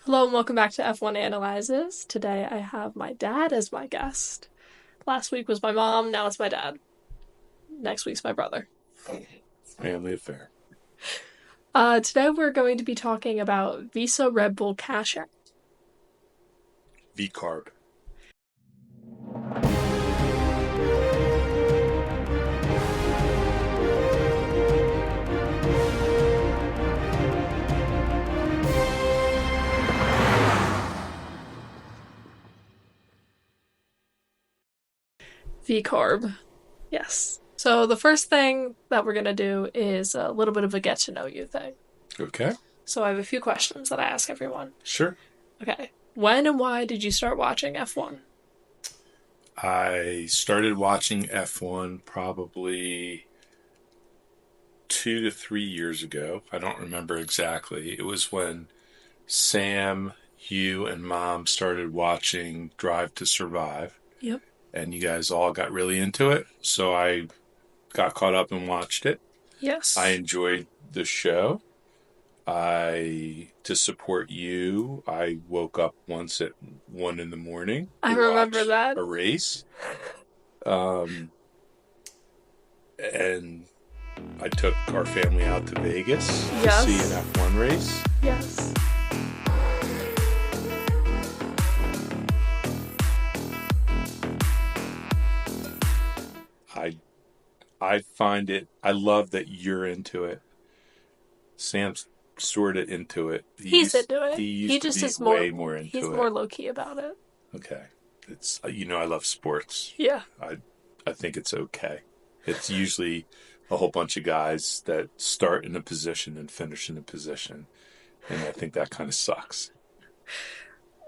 Hello and welcome back to F1 Analyzes. Today I have my dad as my guest. Last week was my mom, now it's my dad. Next week's my brother. Family affair. Today we're going to be talking about Visa Red Bull Cash App. VCARB. VCARB. Yes. So the first thing that we're going to do is a little bit of a get to know you thing. Okay. So I have a few questions that I ask everyone. Sure. Okay. When and why did you start watching F1? I started watching F1 probably 2 to 3 years ago. I don't remember exactly. It was when Sam, you, and Mom started watching Drive to Survive. Yep. And you guys all got really into it. So I got caught up and watched it. Yes. I enjoyed the show. To support you, I woke up once at 1 in the morning. I remember that. A race. And I took our family out to Vegas to see an F1 race. Yes. I find it, I love that you're into it. Sam's sort of into it. He's into it. He just is way more into it. He's more low key about it. Okay. It's I love sports. Yeah. I think it's okay. It's usually a whole bunch of guys that start in a position and finish in a position. And I think that kind of sucks.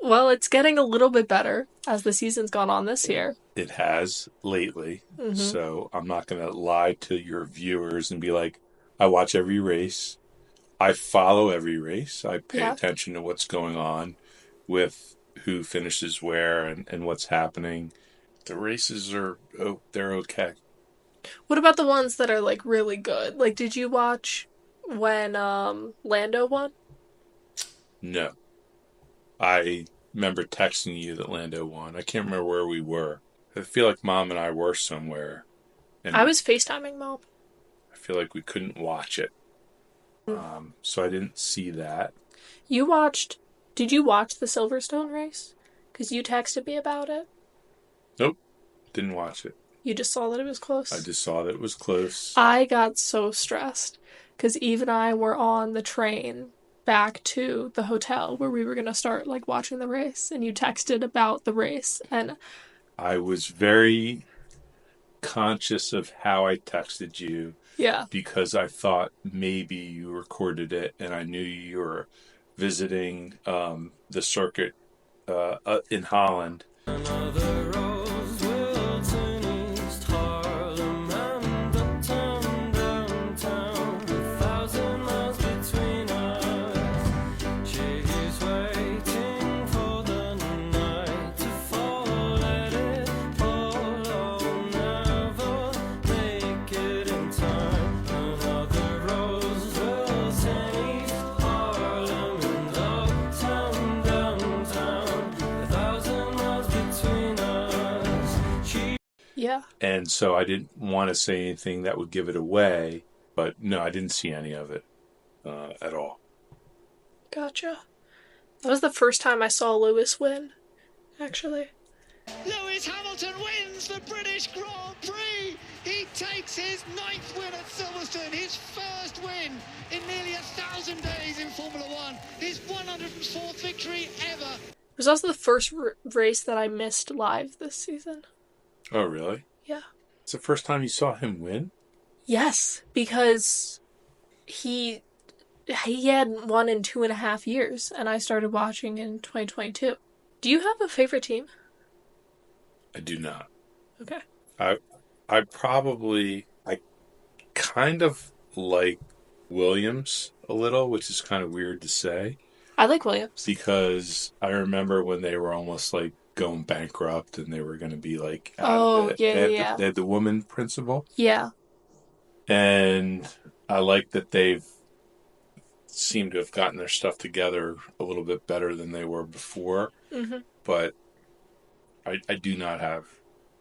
Well, it's getting a little bit better as the season's gone on this year. It has lately. Mm-hmm. So I'm not going to lie to your viewers and be like, I watch every race. I follow every race. I pay attention to what's going on with who finishes where and what's happening. The races they're okay. What about the ones that are like really good? Like, did you watch when Lando won? No. I remember texting you that Lando won. I can't remember where we were. I feel like Mom and I were somewhere. And I was FaceTiming Mom. I feel like we couldn't watch it. So I didn't see that. Did you watch the Silverstone race? Because you texted me about it. Nope. Didn't watch it. You just saw that it was close? I just saw that it was close. I got so stressed. Because Eve and I were on the train back to the hotel where we were going to start like watching the race. And you texted about the race. And I was very conscious of how I texted you. Yeah. Because I thought maybe you recorded it and I knew you were visiting the circuit in Holland. Yeah. And so I didn't want to say anything that would give it away, but no, I didn't see any of it at all. Gotcha. That was the first time I saw Lewis win, actually. Lewis Hamilton wins the British Grand Prix. He takes his 9th win at Silverstone, his first win in nearly 1,000 days in Formula One, his 104th victory ever. It was also the first race that I missed live this season. Oh, really? Yeah. It's the first time you saw him win? Yes, because he hadn't won in 2.5 years, and I started watching in 2022. Do you have a favorite team? I do not. Okay. I kind of like Williams a little, which is kind of weird to say. I like Williams. Because I remember when they were almost like going bankrupt and they were going to be like they had the woman principal. Yeah. And I like that they've seem to have gotten their stuff together a little bit better than they were before. Mm-hmm. But I do not have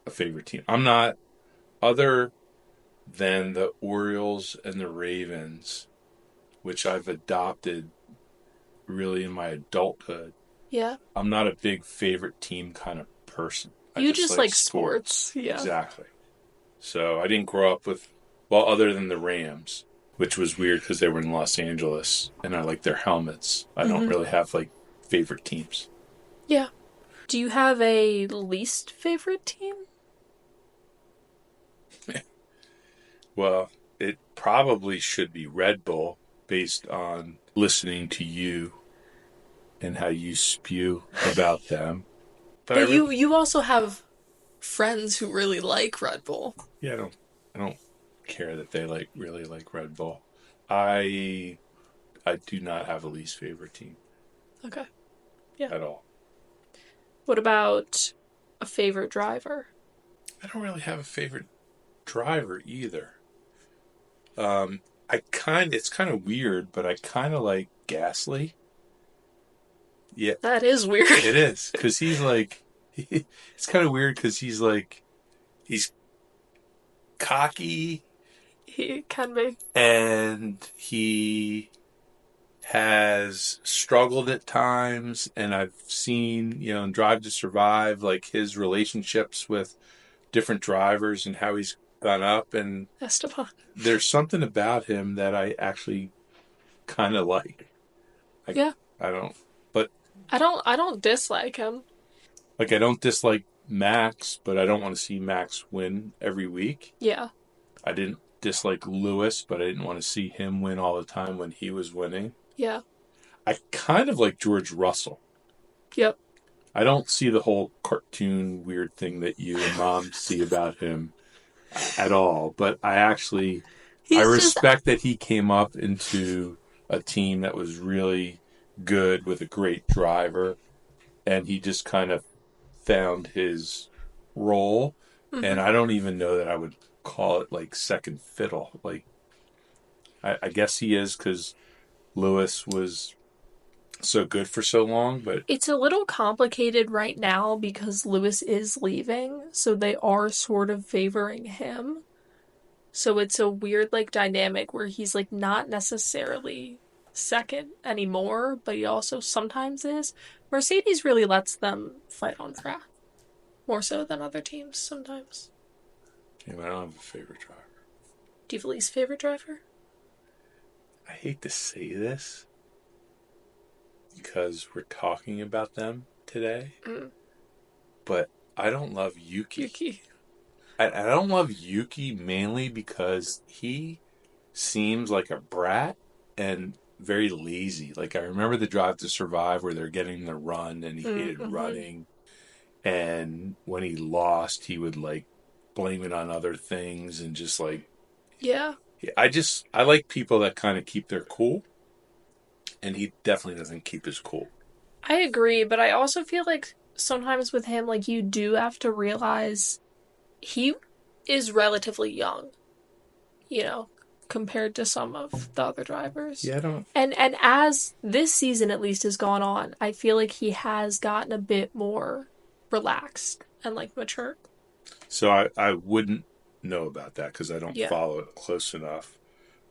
a favorite team. I'm not, other than the Orioles and the Ravens, which I've adopted really in my adulthood. Yeah. I'm not a big favorite team kind of person. You just like sports. Yeah. Exactly. So I didn't grow up with, well, other than the Rams, which was weird because they were in Los Angeles and I like their helmets. I don't really have like favorite teams. Yeah. Do you have a least favorite team? Well, it probably should be Red Bull based on listening to you and how you spew about them. But you also have friends who really like Red Bull. Yeah, I don't care that they really like Red Bull. I do not have a least favorite team. Okay. Yeah. At all. What about a favorite driver? I don't really have a favorite driver either. It's kind of weird, but I kind of like Gasly. Yeah. That is weird. It is, because he's like, it's kind of weird because he's cocky. He can be. And he has struggled at times, and I've seen, in Drive to Survive, like his relationships with different drivers and how he's gone up, and Esteban. There's something about him that I actually kind of like. Yeah. I don't dislike him. Like, I don't dislike Max, but I don't want to see Max win every week. Yeah. I didn't dislike Lewis, but I didn't want to see him win all the time when he was winning. Yeah. I kind of like George Russell. Yep. I don't see the whole cartoon weird thing that you and Mom see about him at all, but I respect that he came up into a team that was really good with a great driver, and he just kind of found his role. Mm-hmm. And I don't even know that I would call it like second fiddle. Like, I guess he is, because Lewis was so good for so long, but it's a little complicated right now because Lewis is leaving, so they are sort of favoring him. So it's a weird like dynamic where he's like not necessarily second anymore, but he also sometimes is. Mercedes really lets them fight on track, more so than other teams sometimes. Yeah, but I don't have a favorite driver. Do you have a least favorite driver? I hate to say this because we're talking about them today, but I don't love Yuki. I don't love Yuki mainly because he seems like a brat and very lazy. Like, I remember the Drive to Survive where they're getting the run and he hated running. And when he lost, he would like blame it on other things and just like... Yeah. I like people that kind of keep their cool. And he definitely doesn't keep his cool. I agree, but I also feel like sometimes with him, like, you do have to realize he is relatively young, compared to some of the other drivers. Yeah, I don't... And as this season at least has gone on, I feel like he has gotten a bit more relaxed and, like, mature. So I wouldn't know about that because I don't follow it close enough.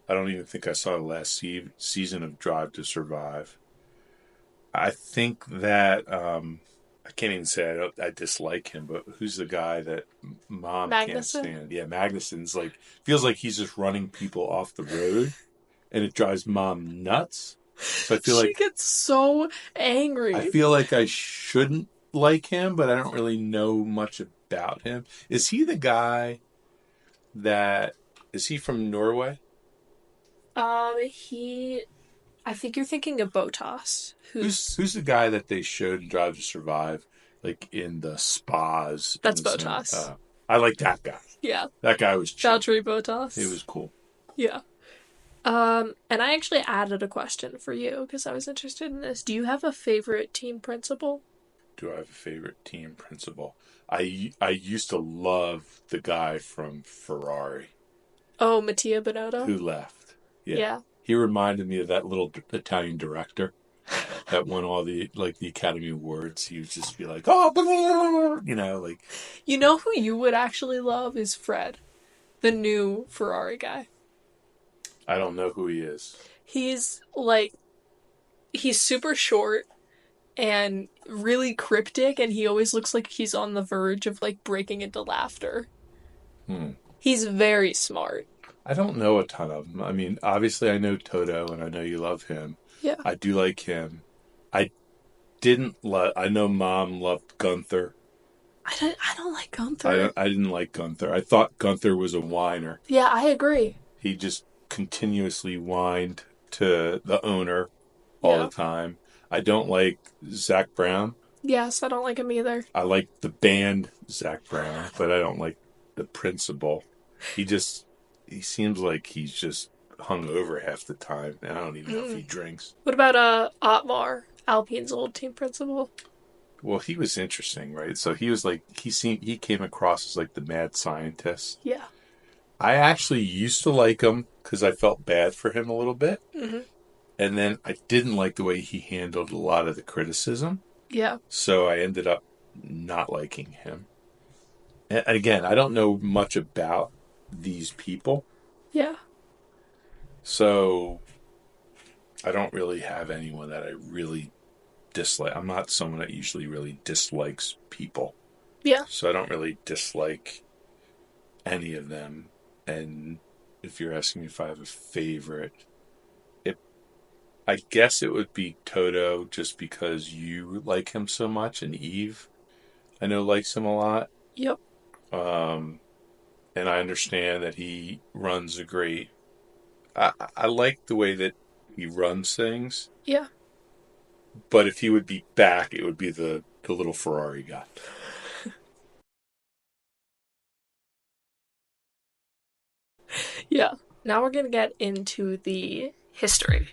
I don't even think I saw the last season of Drive to Survive. I think that... I can't even say I dislike him, but who's the guy that Mom can't stand? Yeah, Magnuson's like, feels like he's just running people off the road, and it drives Mom nuts. So I feel she gets so angry. I feel like I shouldn't like him, but I don't really know much about him. Is he the guy is he from Norway? I think you're thinking of Bottas. Who's the guy that they showed in Drive to Survive, like in the spas? That's Bottas. I like that guy. Yeah. That guy was chill. Valtteri Bottas. It was cool. Yeah. And I actually added a question for you because I was interested in this. Do you have a favorite team principal? Do I have a favorite team principal? I used to love the guy from Ferrari. Oh, Mattia Binotto? Who left. Yeah. He reminded me of that little Italian director that won all the Academy Awards. He would just be like, oh, like. You know who you would actually love is Fred, the new Ferrari guy. I don't know who he is. He's super short and really cryptic, and he always looks like he's on the verge of like breaking into laughter. He's very smart. I don't know a ton of them. I mean, obviously I know Toto, and I know you love him. Yeah. I do like him. I know Mom loved Gunther. I don't like Gunther. I didn't like Gunther. I thought Gunther was a whiner. Yeah, I agree. He just continuously whined to the owner all the time. I don't like Zach Brown. Yes, I don't like him either. I like the band Zach Brown, but I don't like the principal. He seems like he's just hung over half the time, and I don't even know if he drinks. What about Otmar, Alpine's old team principal? Well, he was interesting, right? So he was like, he came across as like the mad scientist. Yeah. I actually used to like him because I felt bad for him a little bit. Mm-hmm. And then I didn't like the way he handled a lot of the criticism. Yeah. So I ended up not liking him. And again, I don't know much about these people. Yeah. So I don't really have anyone that I really dislike. I'm not someone that usually really dislikes people. Yeah. So I don't really dislike any of them. And if you're asking me if I have a favorite, I guess it would be Toto, just because you like him so much, and Eve, I know, likes him a lot. Yep. And I understand that he runs a great. I like the way that he runs things. Yeah. But if he would be back, it would be the little Ferrari guy. Yeah. Now we're going to get into the history.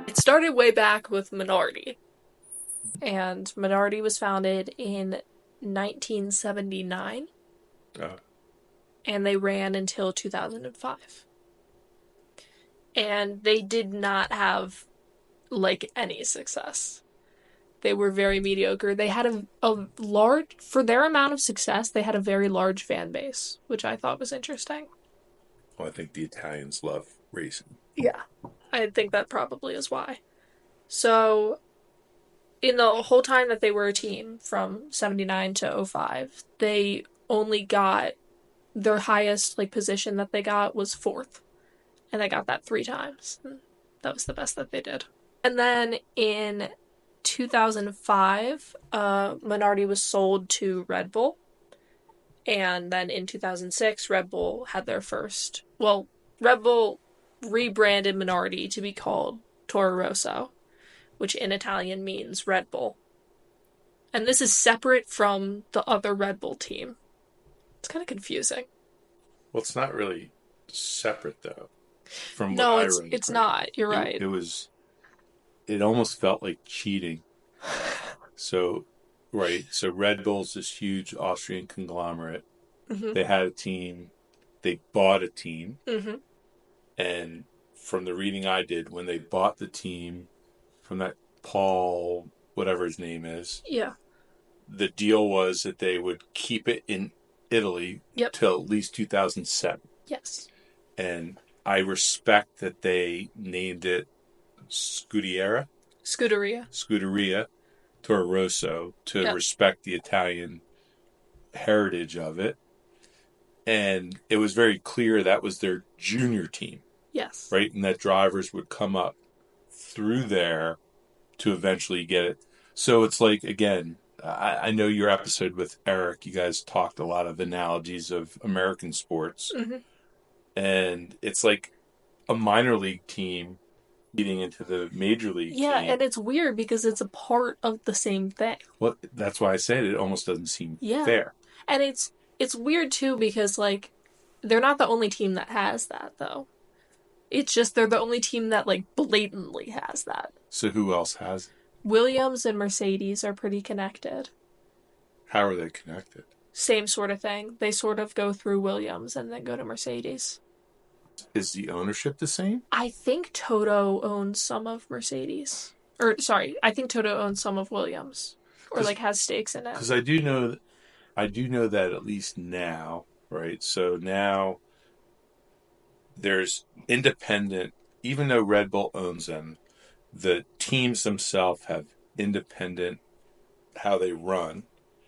It started way back with Minardi. And Minardi was founded in 1979. And they ran until 2005. And they did not have, any success. They were very mediocre. They had a large, for their amount of success, they had a very large fan base, which I thought was interesting. Well, I think the Italians love racing. Yeah, I think that probably is why. So, in the whole time that they were a team, from 79 to 05, they only got, their highest, position that they got was 4th. And they got that 3 times. That was the best that they did. And then in 2005, Minardi was sold to Red Bull. And then in 2006, Red Bull had their first... Well, Red Bull rebranded Minardi to be called Toro Rosso, which in Italian means Red Bull. And this is separate from the other Red Bull team. It's kind of confusing. Well, it's not really separate, though. From no, what it's not. You're right. It almost felt like cheating. So Red Bull's this huge Austrian conglomerate. Mm-hmm. They had a team. They bought a team. Mm-hmm. And from the reading I did, when they bought the team from that Paul, whatever his name is. Yeah. The deal was that they would keep it in Italy till at least 2007. Yes. And I respect that they named it Scuderia Toro Rosso to respect the Italian heritage of it. And it was very clear that was their junior team. Yes. Right? And that drivers would come up through there to eventually get it. So it's like, again, I know your episode with Eric, you guys talked a lot of analogies of American sports. Mm-hmm. And it's like a minor league team getting into the major league team. And it's weird because it's a part of the same thing. Well, that's why I said it almost doesn't seem fair. And it's weird too because they're not the only team that has that though. It's just they're the only team that blatantly has that. So who else has it? Williams and Mercedes are pretty connected. How are they connected? Same sort of thing. They sort of go through Williams and then go to Mercedes. Is the ownership the same? I think Toto owns some of Mercedes. Or, sorry, I think Toto owns some of Williams. Or, like, has stakes in it. Because I do know that at least now, right? So now there's independent, even though Red Bull owns them, the teams themselves have independent how they run.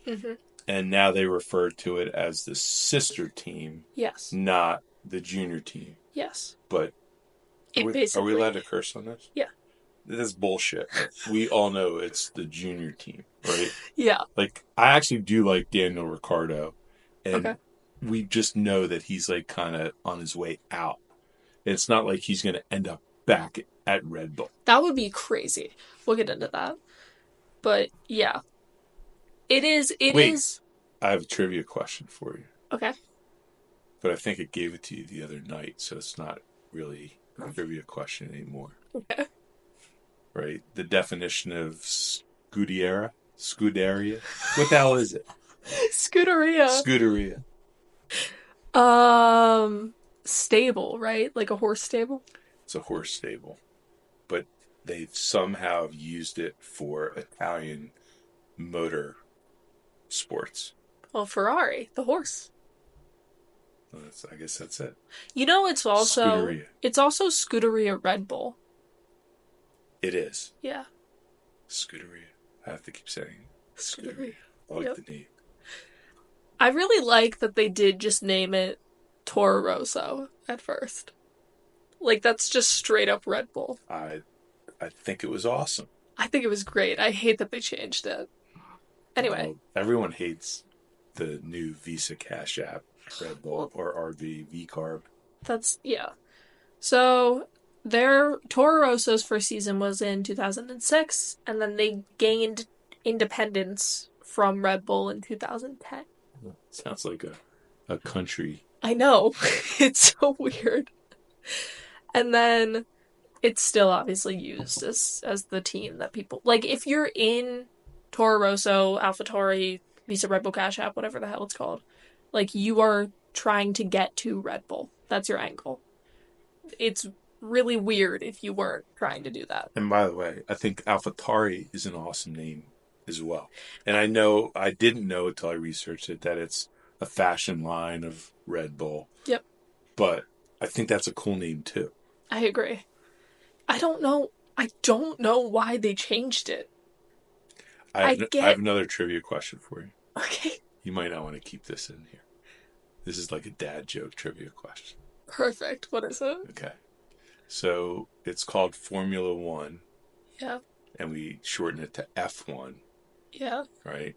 Mm-hmm. And now they refer to it as the sister team. Yes. Not the junior team. Yes. But are we allowed to curse on this? Yeah. This is bullshit. We all know it's the junior team, right? Yeah. Like, I actually do like Daniel Ricciardo. And okay. we just know that he's, like, kind of on his way out. It's not like he's going to end up back at Red Bull. That would be crazy. We'll get into that. But, yeah. It is. I have a trivia question for you. Okay. But I think I gave it to you the other night, so it's not really a trivia question anymore. Okay. Right? The definition of Scuderia? What the hell is it? Scuderia. Stable, right? Like a horse stable? It's a horse stable. But they've somehow used it for Italian motor sports. Well, Ferrari, the horse. I guess that's it. You know, it's also Scuderia Red Bull. It is. Yeah. Scuderia. I have to keep saying Scuderia. I like the name. I really like that they did just name it Toro Rosso at first. Like, that's just straight up Red Bull. I think it was awesome. I think it was great. I hate that they changed it. Anyway. Well, everyone hates the new Visa Cash App, Red Bull, or RV, VCARB. Yeah. So, their Toro Rosso's first season was in 2006, and then they gained independence from Red Bull in 2010. Sounds like a country. I know. It's so weird. And then it's still obviously used as the team that people... Like, if you're in Toro Rosso, AlphaTauri, Visa Red Bull Cash App, whatever the hell it's called, like, you are trying to get to Red Bull. That's your angle. It's really weird if you weren't trying to do that. And by the way, I think AlphaTauri is an awesome name as well. And I didn't know until I researched it that it's a fashion line of Red Bull. Yep. But I think that's a cool name too. I agree. I don't know why they changed it. I have another trivia question for you. Okay. You might not want to keep this in here. This is like a dad joke trivia question. Perfect. What is it? Okay. So it's called Formula One. Yeah. And we shorten it to F1. Yeah. Right?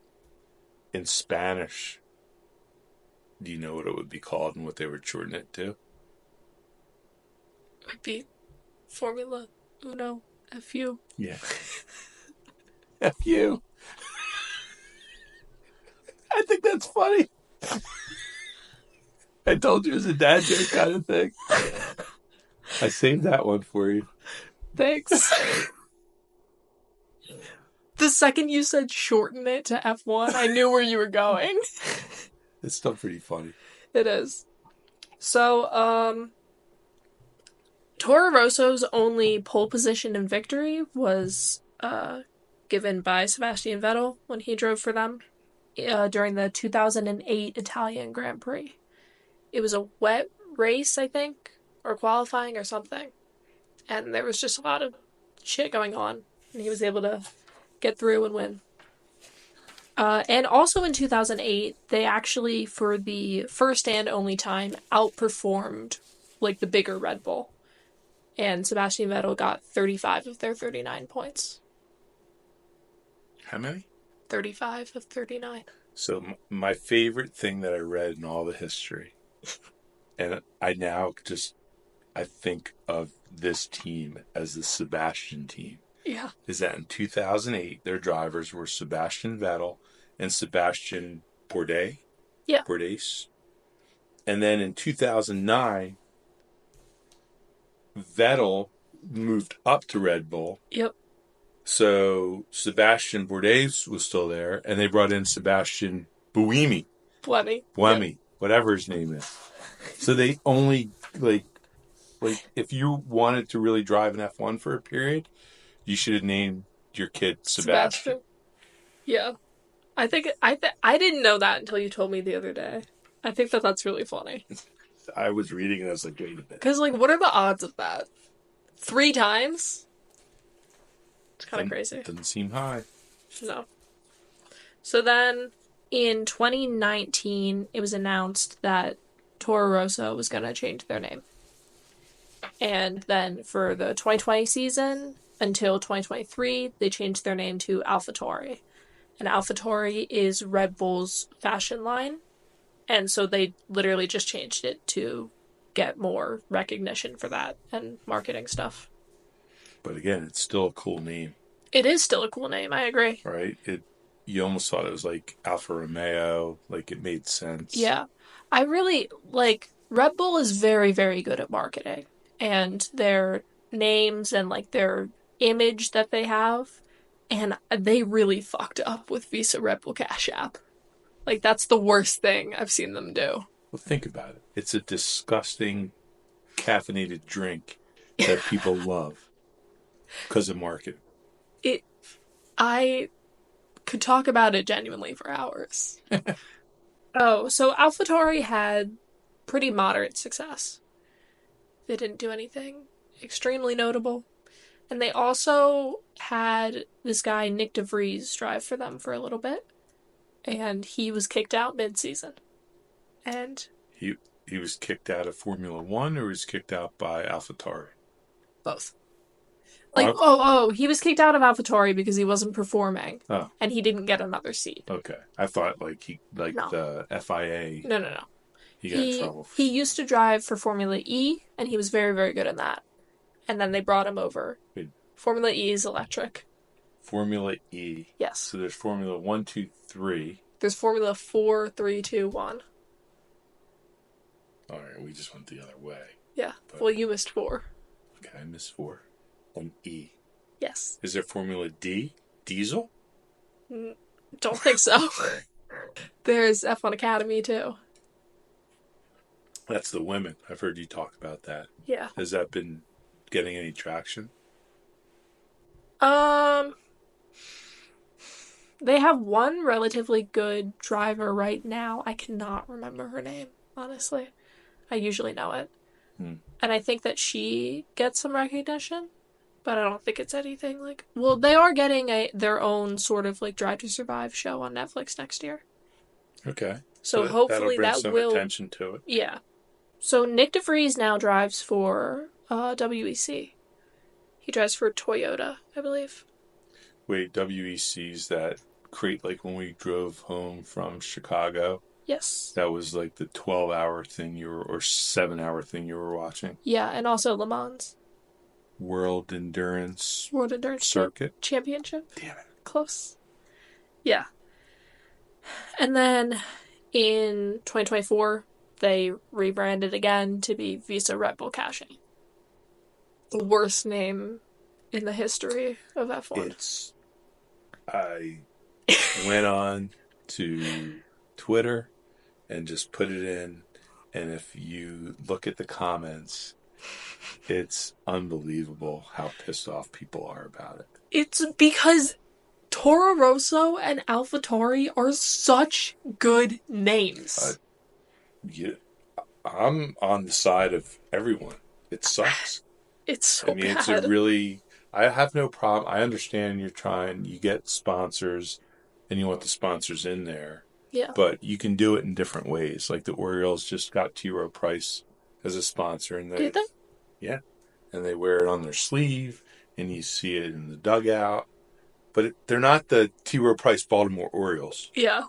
In Spanish, do you know what it would be called and what they would shorten it to? It would be Formula Uno FU. Yeah. FU. I think that's funny. I told you it was a dad joke kind of thing. I saved that one for you. Thanks. The second you said shorten it to F1, I knew where you were going. It's still pretty funny. It is. So, Toro Rosso's only pole position and victory was given by Sebastian Vettel when he drove for them during the 2008 Italian Grand Prix. It was a wet race, I think, or qualifying or something. And there was just a lot of shit going on. And he was able to get through and win. And also in 2008, they actually, for the first and only time, outperformed, like, the bigger Red Bull. And Sebastian Vettel got 35 of their 39 points. How many? 35 of 39. So my favorite thing that I read in all the history, and I think of this team as the Sebastian team. Yeah. Is that in 2008, their drivers were Sebastian Vettel and Sebastian Bourdais. Yeah. Bourdais. And then in 2009, Vettel moved up to Red Bull. Yep. So Sebastian Bourdais was still there, and they brought in Sebastian Buemi. Buemi. Yep. Whatever his name is. So they only, Like, if you wanted to really drive an F1 for a period, you should have named your kid Sebastian. Yeah. I didn't know that until you told me the other day. I think that's really funny. I was reading and I was like, wait a minute. Because, like, what are the odds of that? 3 times? It's kind of crazy. Doesn't seem high. No. So then, in 2019, it was announced that Toro Rosso was going to change their name. And then for the 2020 season until 2023, they changed their name to AlphaTauri. And AlphaTauri is Red Bull's fashion line. And so they literally just changed it to get more recognition for that and marketing stuff. But again, it's still a cool name. It is still a cool name, I agree. Right? You almost thought it was like Alfa Romeo, like it made sense. Yeah. I really, like, Red Bull is very, very good at marketing. And their names and, like, their image that they have. And they really fucked up with Visa Red Bull Cash App. Like, that's the worst thing I've seen them do. Well, think about it. It's a disgusting caffeinated drink that people love because of marketing. I could talk about it genuinely for hours. Oh, so AlphaTauri had pretty moderate success. They didn't do anything extremely notable. And they also had this guy, Nick DeVries, drive for them for a little bit. And he was kicked out mid-season. And he was kicked out of Formula One, or he was kicked out by AlphaTauri? Both. Like, he was kicked out of AlphaTauri because he wasn't performing. Oh. And he didn't get another seat. Okay. I thought no. The FIA. No. He got in trouble. He used to drive for Formula E, and he was very, very good in that. And then they brought him over. Wait. Formula E is electric. Formula E. Yes. So there's Formula 1, 2, 3. There's Formula 4, 3, 2, 1. All right, we just went the other way. Yeah. Well, you missed 4. Okay, I missed 4. On E. Yes. Is there Formula D? Diesel? Don't think so. There's F1 Academy, too. That's the women. I've heard you talk about that. Yeah. Has that been getting any traction? They have one relatively good driver right now. I cannot remember her name, honestly. I usually know it. And I think that she gets some recognition, but I don't think it's anything like... Well, they are getting their own sort of like Drive to Survive show on Netflix next year. Okay. So hopefully that'll bring that some will... attention to it. Yeah. So Nick DeVries now drives for WEC. He drives for Toyota, I believe. Wait, WEC's that crate, like when we drove home from Chicago? Yes. That was like the 12-hour thing or 7-hour thing you were watching? Yeah, and also Le Mans. World Endurance Circuit Championship. Damn it. Close. Yeah. And then in 2024, they rebranded again to be Visa Red Bull Caching. The worst name in the history of F1. I went on to Twitter and just put it in, and if you look at the comments, it's unbelievable how pissed off people are about it. It's because Toro Rosso and AlphaTauri are such good names. I'm on the side of everyone. It sucks. It's so bad. It's a really... I have no problem. I understand you get sponsors, and you want the sponsors in there. Yeah. But you can do it in different ways. Like the Orioles just got T. Rowe Price as a sponsor. And Did they? Yeah. And they wear it on their sleeve, and you see it in the dugout. But they're not the T. Rowe Price Baltimore Orioles. Yeah.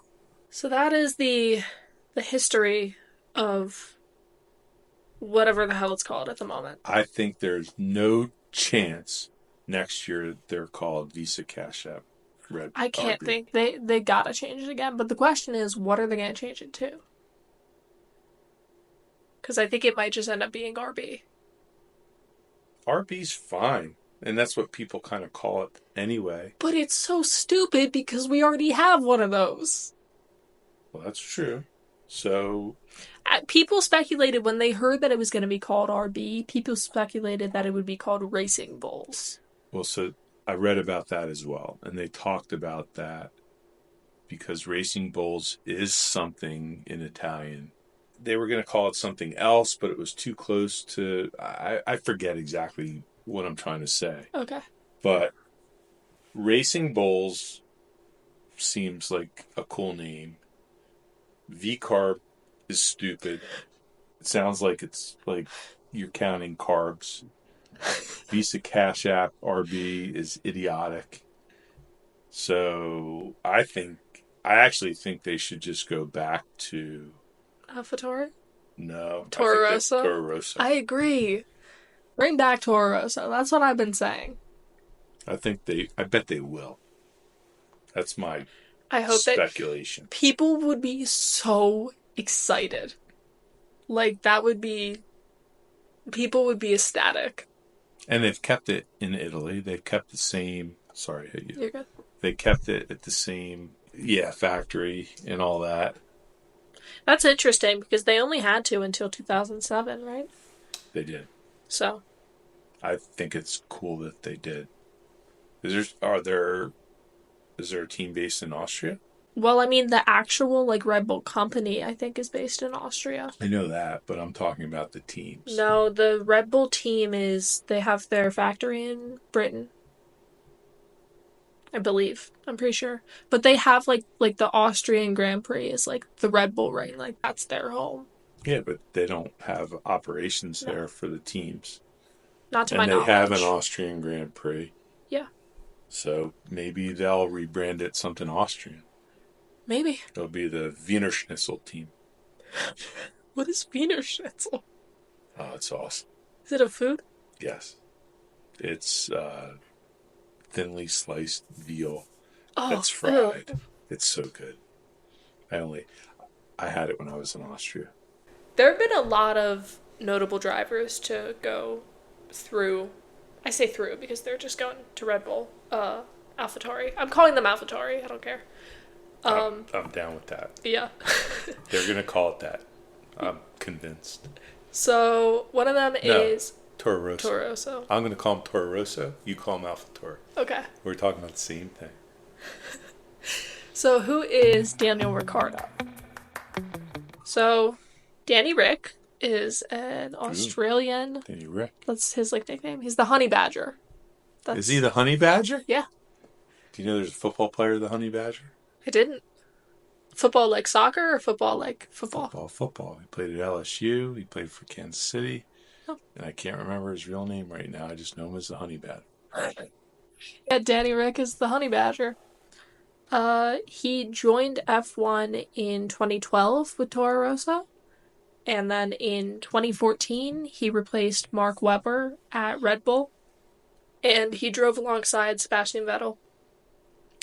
So that is the history of whatever the hell it's called at the moment. I think there's no chance next year they're called Visa Cash App Red. I can't think. They gotta change it again. But the question is, what are they gonna change it to? Because I think it might just end up being RB. RB's fine. And that's what people kind of call it anyway. But it's so stupid because we already have one of those. Well, that's true. So People speculated when they heard that it was going to be called RB, people speculated that it would be called Racing Bulls. Well, so I read about that as well, and they talked about that because Racing Bulls is something in Italian. They were going to call it something else, but it was too close to. I forget exactly what I'm trying to say. Okay. But Racing Bulls seems like a cool name. VCARB is stupid. It sounds like it's like you're counting carbs. Visa Cash App RB is idiotic. So I actually think they should just go back to AlphaTauri? no Toro Rosso? Toro Rosso. I agree. Bring back Toro Rosso. That's what I've been saying. I bet they will. That's my I hope speculation. That people would be so excited. Like, that would be... People would be ecstatic. And they've kept it in Italy. They've kept the same... Sorry, I hit you. You're good. They kept it at the same, factory and all that. That's interesting because they only had to until 2007, right? They did. So. I think it's cool that they did. Is there a team based in Austria? Well, I mean, the actual, like, Red Bull company, I think, is based in Austria. I know that, but I'm talking about the teams. No, the Red Bull team they have their factory in Britain. I believe. I'm pretty sure. But they have, like the Austrian Grand Prix is, like, the Red Bull ring. Like, that's their home. Yeah, but they don't have operations there for the teams. Not to my knowledge. And they have an Austrian Grand Prix. Yeah. So maybe they'll rebrand it something Austrian. Maybe. It'll be the Wiener Schnitzel team. What is Wiener Schnitzel? Oh, it's awesome. Is it a food? Yes. It's thinly sliced veal that's fried. Ew. It's so good. I had it when I was in Austria. There have been a lot of notable drivers to go through. I say through because they're just going to Red Bull. AlphaTauri. I'm calling them AlphaTauri. I don't care. I'm down with that. Yeah. They're going to call it that. I'm convinced. So, one of them is... Toro Rosso. Toro Rosso. I'm going to call him Toro Rosso. You call him AlphaTauri. Okay. We're talking about the same thing. So, who is Daniel Ricciardo? So, Danny Rick is an Australian... Danny Rick. That's his nickname. He's the Honey Badger. Is he the Honey Badger? Yeah. Do you know there's a football player, the Honey Badger? I didn't. Football like soccer or football like football? Football. He played at LSU. He played for Kansas City. Oh. And I can't remember his real name right now. I just know him as the Honey Badger. Yeah, Danny Rick is the Honey Badger. He joined F1 in 2012 with Toro Rosso. And then in 2014, he replaced Mark Webber at Red Bull. And he drove alongside Sebastian Vettel.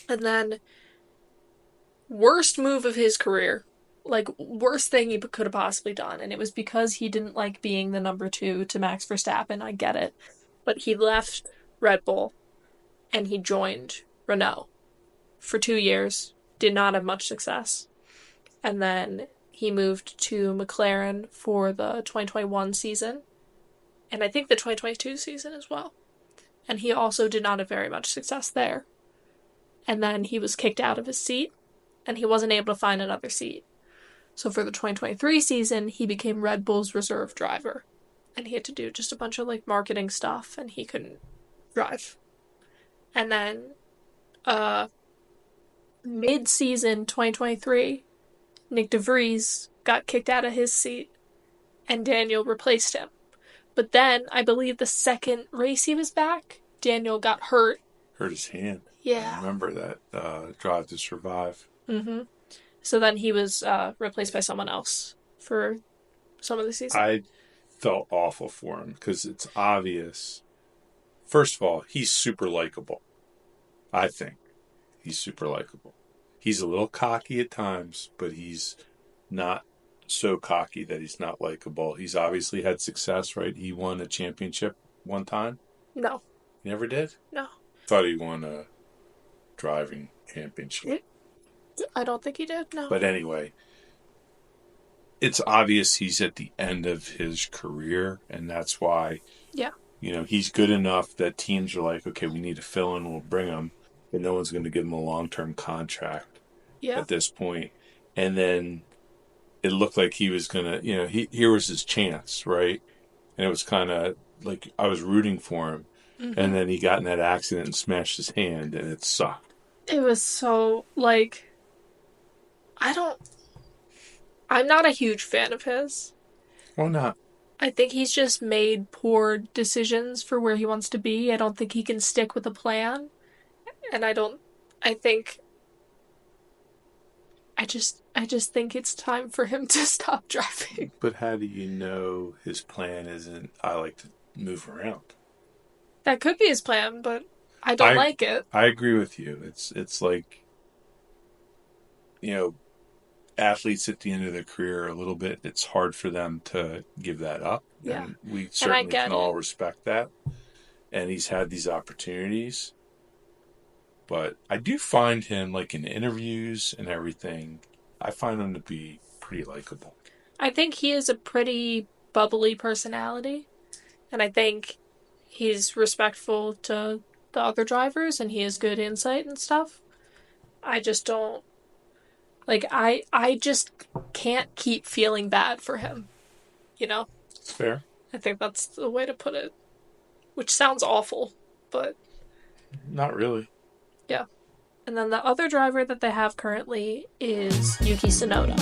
And then, worst move of his career. Worst thing he could have possibly done. And it was because he didn't like being the number 2 to Max Verstappen. I get it. But he left Red Bull and he joined Renault for 2 years. Did not have much success. And then he moved to McLaren for the 2021 season. And I think the 2022 season as well. And he also did not have very much success there. And then he was kicked out of his seat, and he wasn't able to find another seat. So for the 2023 season, he became Red Bull's reserve driver. And he had to do just a bunch of marketing stuff, and he couldn't drive. And then, mid-season 2023, Nick de Vries got kicked out of his seat, and Daniel replaced him. But then, I believe the second race he was back, Daniel got hurt. Hurt his hand. Yeah. I remember that Drive to Survive. Mm-hmm. So then he was replaced by someone else for some of the season. I felt awful for him because it's obvious. First of all, he's super likable. I think he's super likable. He's a little cocky at times, but he's not so cocky that he's not likable. He's obviously had success, right? He won a championship one time. No. He never did? No. Thought he won a driving championship. I don't think he did, no. But anyway, it's obvious he's at the end of his career, and that's why, Yeah. He's good enough that teams are like, okay, we need to fill in, we'll bring him, but no one's going to give him a long-term contract at this point. And then it looked like he was going to, here was his chance, right? And it was kind of like I was rooting for him. Mm-hmm. And then he got in that accident and smashed his hand, and it sucked. It was so, I'm not a huge fan of his. Why not? I think he's just made poor decisions for where he wants to be. I don't think he can stick with a plan. And I just think it's time for him to stop driving. But how do you know his plan isn't, I like to move around? That could be his plan, but I don't like it. I agree with you. It's like, athletes at the end of their career a little bit, it's hard for them to give that up. Yeah. And we certainly can all respect that. And he's had these opportunities. But I do find him, in interviews and everything, I find him to be pretty likable. I think he is a pretty bubbly personality. And I think he's respectful to the other drivers and he has good insight and stuff. I just don't... I just can't keep feeling bad for him. It's fair. I think that's the way to put it. Which sounds awful, but... Not really. Yeah. And then the other driver that they have currently is Yuki Tsunoda.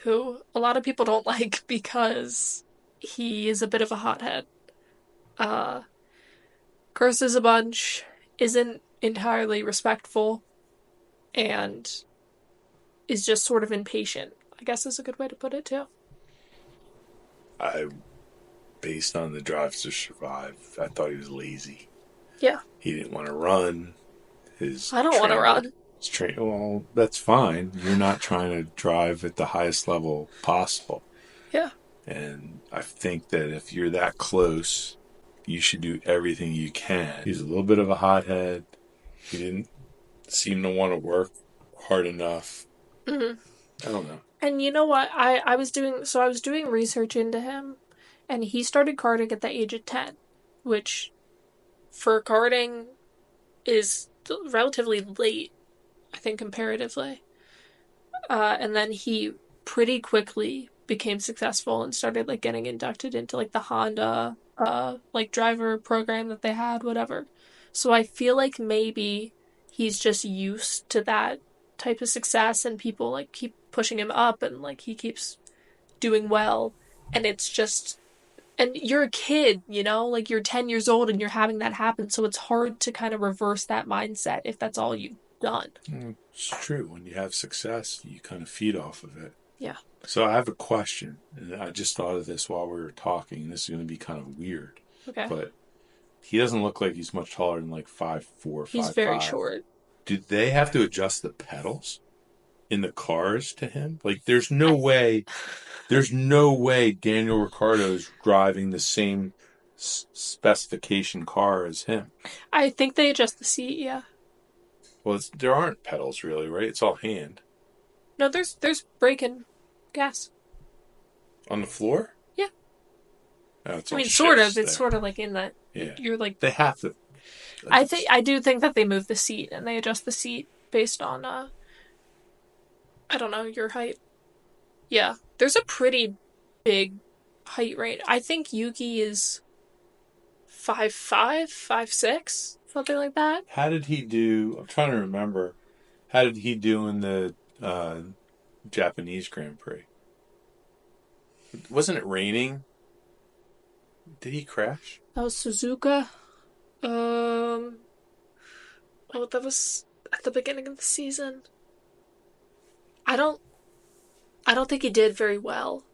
Who a lot of people don't like because he is a bit of a hothead. Curses a bunch, isn't entirely respectful, and is just sort of impatient, I guess is a good way to put it, too. Based on the Drive to Survive, I thought he was lazy. Yeah. He didn't want to run. I don't want to run. Well, that's fine. You're not trying to drive at the highest level possible. Yeah. And I think that if you're that close, you should do everything you can. He's a little bit of a hothead. He didn't seem to want to work hard enough. Mm-hmm. I don't know. And you know what? I was doing research into him, and he started karting at the age of 10, which for karting is relatively late, I think, comparatively. And then he pretty quickly became successful and started getting inducted into the Honda driver program that they had, whatever. So I feel like maybe he's just used to that type of success and people keep pushing him up and he keeps doing well, and it's just, and you're a kid, you're 10 years old and you're having that happen, so it's hard to kind of reverse that mindset if that's all you've done. It's true. When you have success, you kind of feed off of it. Yeah. So I have a question, and I just thought of this while we were talking. This is going to be kind of weird. Okay. But he doesn't look like he's much taller than 5'4", 5'5". He's very short. Do they have to adjust the pedals in the cars to him? There's no way Daniel Ricciardo's driving the same specification car as him. I think they adjust the seat, yeah. Well, there aren't pedals really, right? It's all hand. No, there's brake and gas. On the floor? Yeah. Oh, sort of. It's sort of in that. Yeah. You're They have to. I do think that they move the seat and they adjust the seat based on I don't know, your height. Yeah. There's a pretty big height range. I think Yuki is 5'5", 5'6", something like that. How did he do? I'm trying to remember. How did he do in the Japanese Grand Prix? Wasn't it raining? Did he crash? That was Suzuka. Oh, that was at the beginning of the season. I don't think he did very well.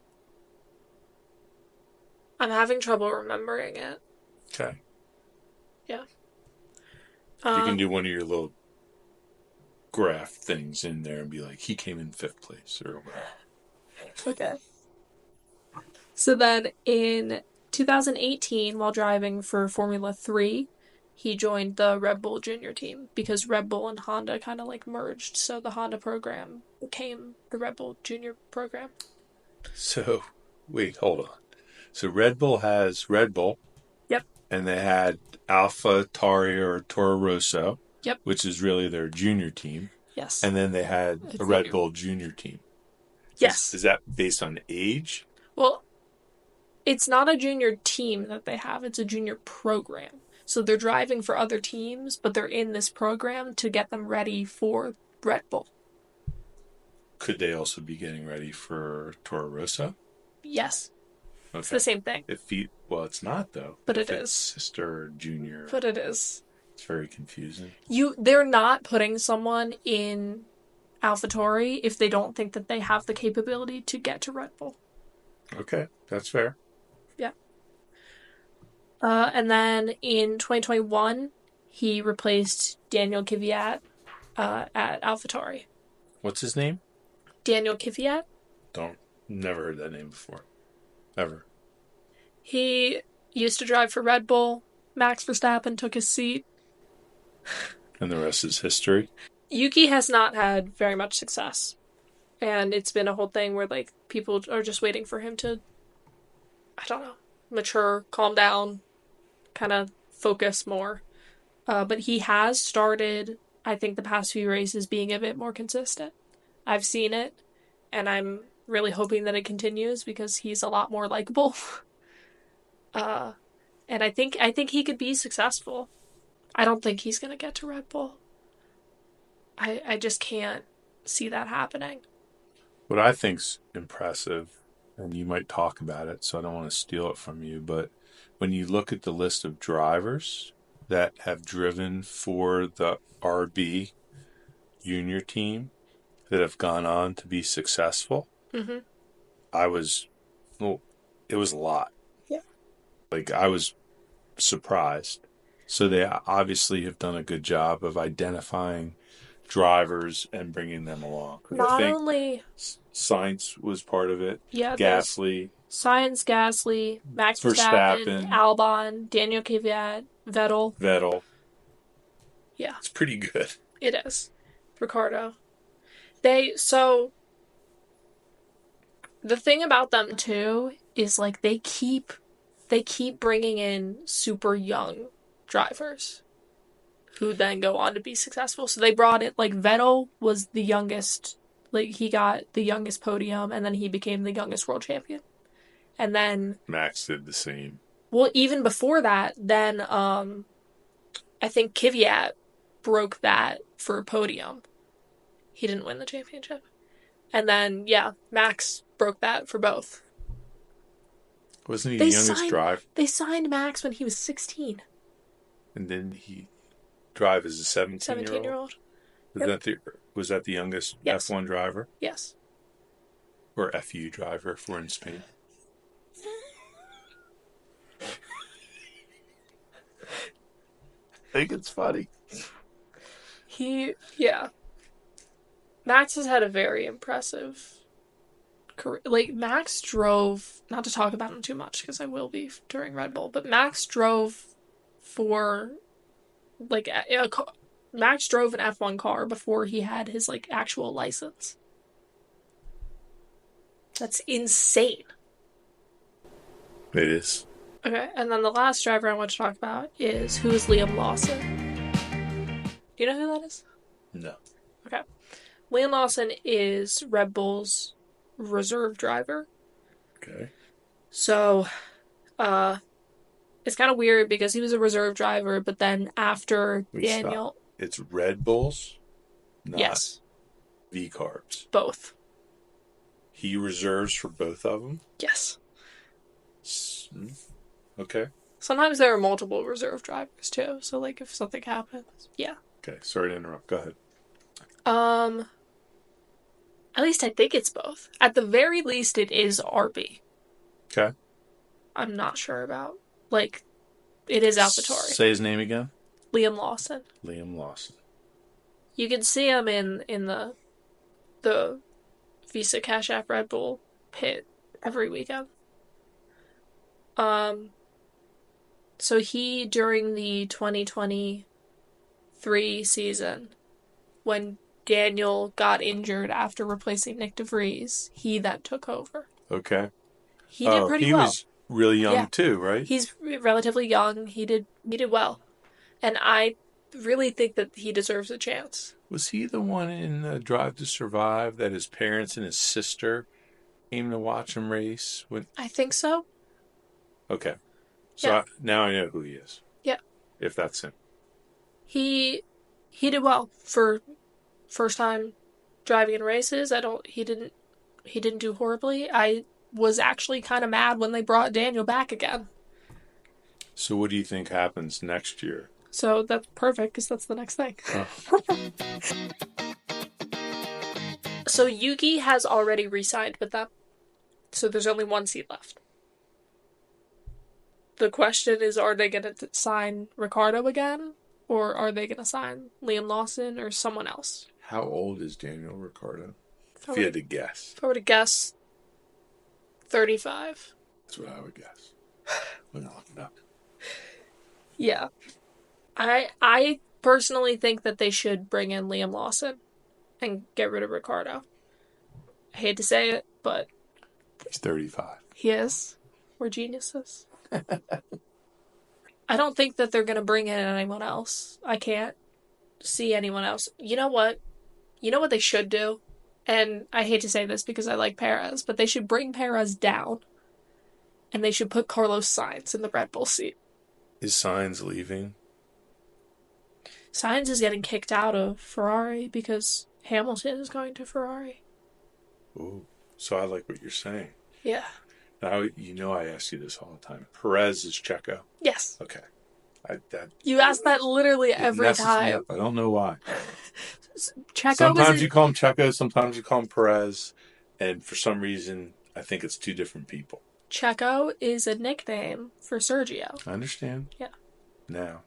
I'm having trouble remembering it. Okay. Yeah. You can do one of your little graph things in there and be like, he came in 5th place or whatever. Okay. So then in 2018, while driving for Formula 3, he joined the Red Bull Junior team because Red Bull and Honda kind of like merged. So the Honda program became the Red Bull Junior program. So, wait, hold on. So Red Bull has Red Bull. Yep. And they had AlphaTauri or Toro Rosso. Yep. Which is really their junior team. Yes. And then they had a Red Bull Junior team. Yes. Is that based on age? Well, it's not a junior team that they have. It's a junior program. So they're driving for other teams, but they're in this program to get them ready for Red Bull. Could they also be getting ready for Toro Rosso? Yes. Okay. It's the same thing. Well, it's not, though. But if it it's is. Sister or junior. But it is. It's very confusing. They're not putting someone in AlphaTauri if they don't think that they have the capability to get to Red Bull. Okay, that's fair. Yeah. And then in 2021, he replaced Daniel Kvyat at AlphaTauri. What's his name? Daniel Kvyat. Never heard that name before. Ever. He used to drive for Red Bull. Max Verstappen took his seat. And the rest is history. Yuki has not had very much success. And it's been a whole thing where, like, people are just waiting for him to, I don't know, mature, calm down, kind of focus more. But he has started, I think, the past few races being a bit more consistent. I've seen it, and I'm really hoping that it continues because he's a lot more likable. And I think he could be successful. I don't think he's going to get to Red Bull. I just can't see that happening. What I think's impressive, and you might talk about it, so I don't want to steal it from you, but when you look at the list of drivers that have driven for the RB junior team that have gone on to be successful, mm-hmm. It was a lot. Yeah. Like, I was surprised. So they obviously have done a good job of identifying drivers and bringing them along. Not only Sainz was part of it. Yeah, Gasly. Sainz, Gasly, Max Verstappen, Albon, Daniel Kvyat, Vettel. Yeah. It's pretty good. It is. Ricardo. The thing about them too is like they keep bringing in super young drivers who then go on to be successful. So they brought it, like, Vettel was the youngest, like, he got the youngest podium, and then he became the youngest world champion. And then Max did the same. Well, even before that, then I think Kvyat broke that for a podium. He didn't win the championship. And then, yeah, Max broke that for both. Wasn't he the youngest driver? They signed Max when he was 16. And then he drive as a 17-year-old? Yep. Was that the youngest Yes. F1 driver? Yes. Or FU driver if we're in Spain? I think it's funny. Max has had a very impressive career. Like, Max drove, not to talk about him too much because I will be during Red Bull, but Max drove for, like, Max drove an F1 car before he had his, like, actual license. That's insane. It is. Okay, and then the last driver I want to talk about is Liam Lawson. Do you know who that is? No. Okay. Liam Lawson is Red Bull's reserve driver. Okay. So, it's kind of weird because he was a reserve driver, but then after Daniel... Stop. It's Red Bulls, not yes. VCARBs. Both. He reserves for both of them? Yes. Okay. Sometimes there are multiple reserve drivers too, so like if something happens, yeah. Okay, sorry to interrupt. Go ahead. At least I think it's both. At the very least, it is RB. Okay. I'm not sure about. Like, it is AlphaTauri. Say his name again. Liam Lawson. Liam Lawson. You can see him in the Visa Cash App Red Bull pit every weekend. So he, during the 2023 season, when Daniel got injured after replacing Nick DeVries, he then took over. Okay. He did pretty he well. was really young too, right? He's relatively young. He did well. And I really think that he deserves a chance. Was he the one in Drive to Survive that his parents and his sister came to watch him race? I think so. Okay. So now I know who he is. Yeah. If that's him. He did well for first time driving in races. He didn't do horribly. I was actually kind of mad when they brought Daniel back again. So what do you think happens next year? So that's perfect because that's the next thing. Oh. So Yuki has already re-signed with them. So there's only one seat left. The question is, are they going to sign Ricciardo again? Or are they going to sign Liam Lawson or someone else? How old is Daniel Ricciardo? If you had to guess. If I were to guess, 35. That's what I would guess. We're not looking up. Yeah. I personally think that they should bring in Liam Lawson and get rid of Ricciardo. I hate to say it, but... He's 35. He is. We're geniuses. I don't think that they're going to bring in anyone else. I can't see anyone else. You know what? You know what they should do? And I hate to say this because I like Perez, but they should bring Perez down. And they should put Carlos Sainz in the Red Bull seat. Is Sainz leaving? Sainz is getting kicked out of Ferrari because Hamilton is going to Ferrari. Ooh, so I like what you're saying. Yeah. Now, I ask you this all the time. Perez is Checo? Yes. Okay. You ask that literally every time. I don't know why. Sometimes you call him Checo, sometimes you call him Perez, and for some reason, I think it's two different people. Checo is a nickname for Sergio. I understand. Yeah. Now.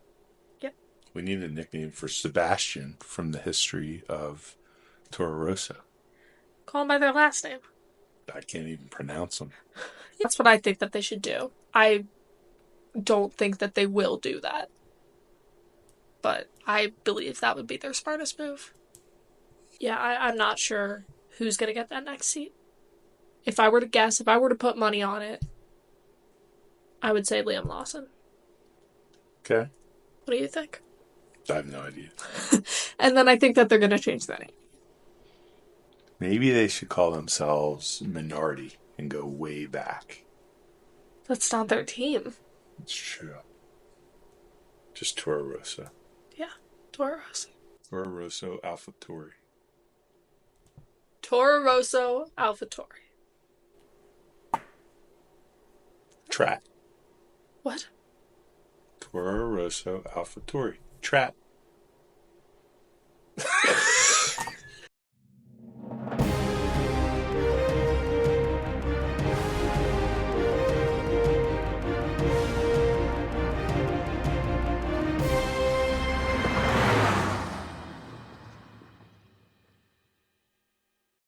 Yep. We need a nickname for Sebastian from the history of Toro Rosso. Call them by their last name. I can't even pronounce them. That's what I think that they should do. I don't think that they will do that. But I believe that would be their smartest move. Yeah, I'm not sure who's going to get that next seat. If I were to guess, if I were to put money on it, I would say Liam Lawson. Okay. What do you think? I have no idea. And then I think that they're going to change the name. Maybe they should call themselves Minority and go way back. That's not their team. It's true. Just Toro Rosso. Yeah, Toro Rosso. Toro Rosso AlphaTauri. Toro Rosso AlphaTauri. Trat. What? Toro Rosso AlphaTauri. Trat.